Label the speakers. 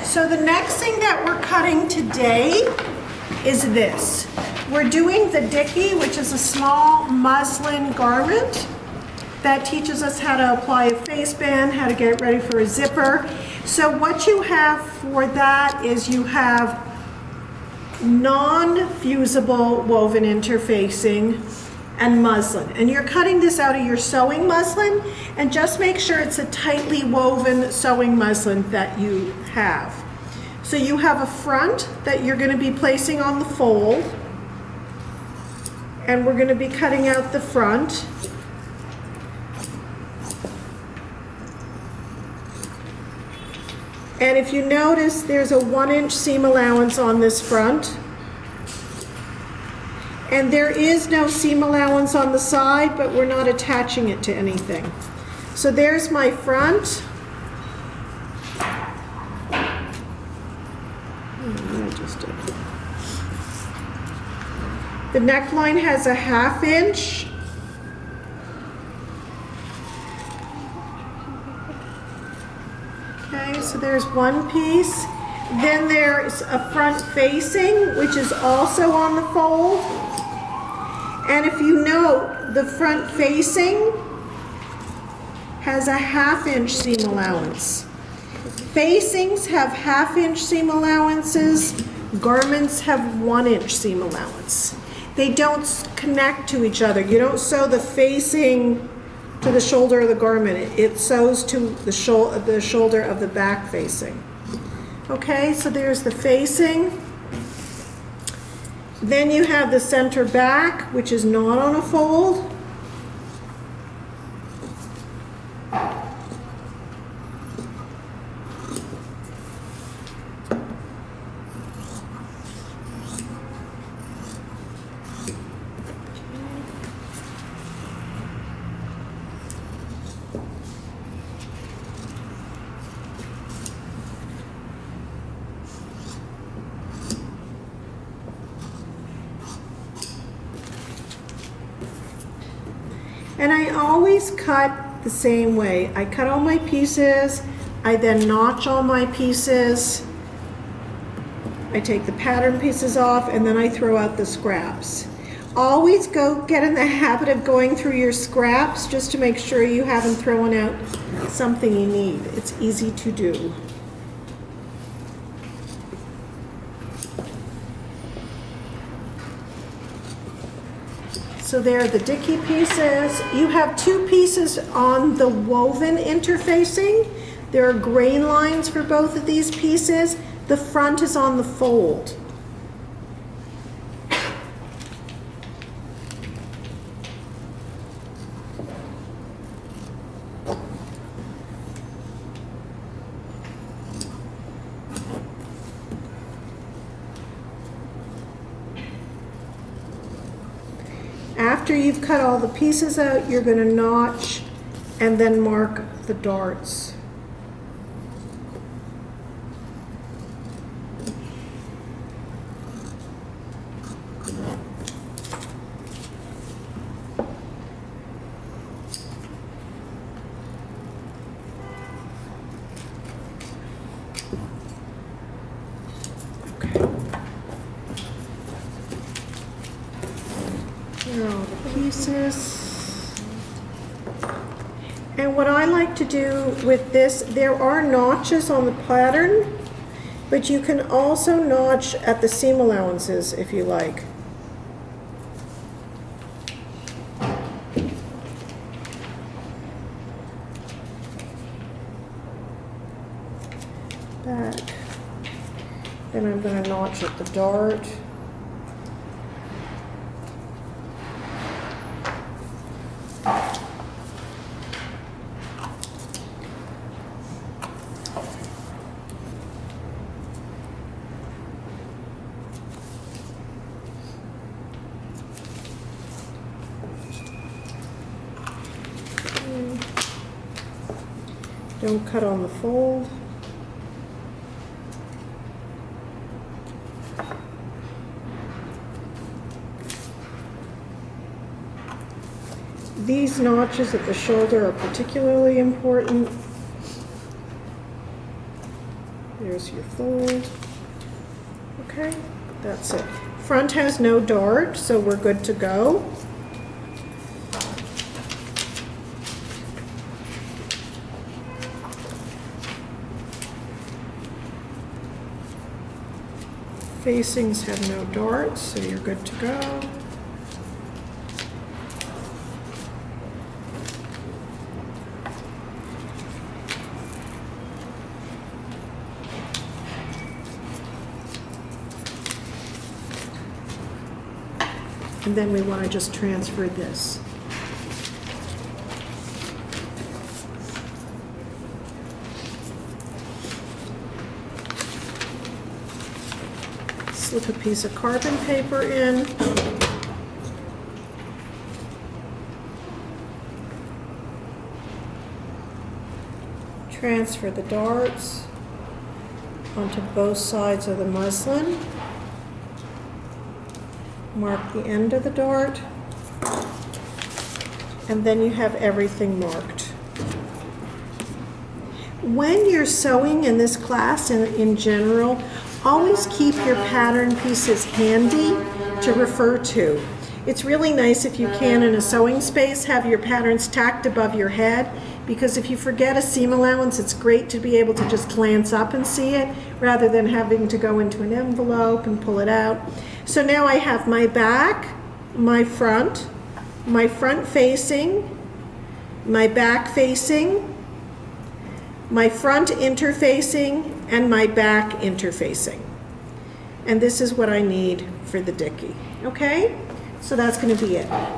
Speaker 1: So the next thing that we're cutting today is this. We're doing the Dickie, which is a small muslin garment that teaches us how to apply a faceband, how to get ready for a zipper. So what you have for that is you have non-fusible woven interfacing and muslin. And you're cutting this out of your sewing muslin, and just make sure it's a tightly woven sewing muslin that you have. So you have a front that you're going to be placing on the fold, and we're going to be cutting out the front. And if you notice, there's a 1-inch seam allowance on this front. And there is no seam allowance on the side, but we're not attaching it to anything. So there's my front. The neckline has a 1/2 inch. Okay, so there's one piece. Then there's a front facing, which is also on the fold. And if you note, the front facing has a 1/2 inch seam allowance. Facings have 1/2 inch seam allowances. Garments have 1-inch seam allowance. They don't connect to each other. You don't sew the facing to the shoulder of the garment. It sews to the shoulder of the back facing. Okay, so there's the facing. Then you have the center back, which is not on a fold. And I always cut the same way. I cut all my pieces, I then notch all my pieces, I take the pattern pieces off, and then I throw out the scraps. Always get in the habit of going through your scraps just to make sure you haven't thrown out something you need. It's easy to do. So there are the Dickie pieces. You have 2 pieces on the woven interfacing. There are grain lines for both of these pieces. The front is on the fold. After you've cut all the pieces out, you're going to notch and then mark the darts. And what I like to do with this, there are notches on the pattern, but you can also notch at the seam allowances if you like. Back. Then I'm going to notch at the dart. Don't cut on the fold. These notches at the shoulder are particularly important. here's your fold. Okay, that's it. Front has no dart, so we're good to go. Facings have no darts, so you're good to go. And then we want to just transfer this. Slip a piece of carbon paper in. Transfer the darts onto both sides of the muslin. Mark the end of the dart, and then you have everything marked. When you're sewing in this class and in general, always keep your pattern pieces handy to refer to. It's really nice if you can, in a sewing space, have your patterns tacked above your head, because if you forget a seam allowance, it's great to be able to just glance up and see it rather than having to go into an envelope and pull it out. So now I have my back, my front facing, my back facing, my front interfacing, and my back interfacing. And this is what I need for the Dickie, okay? So that's going to be it.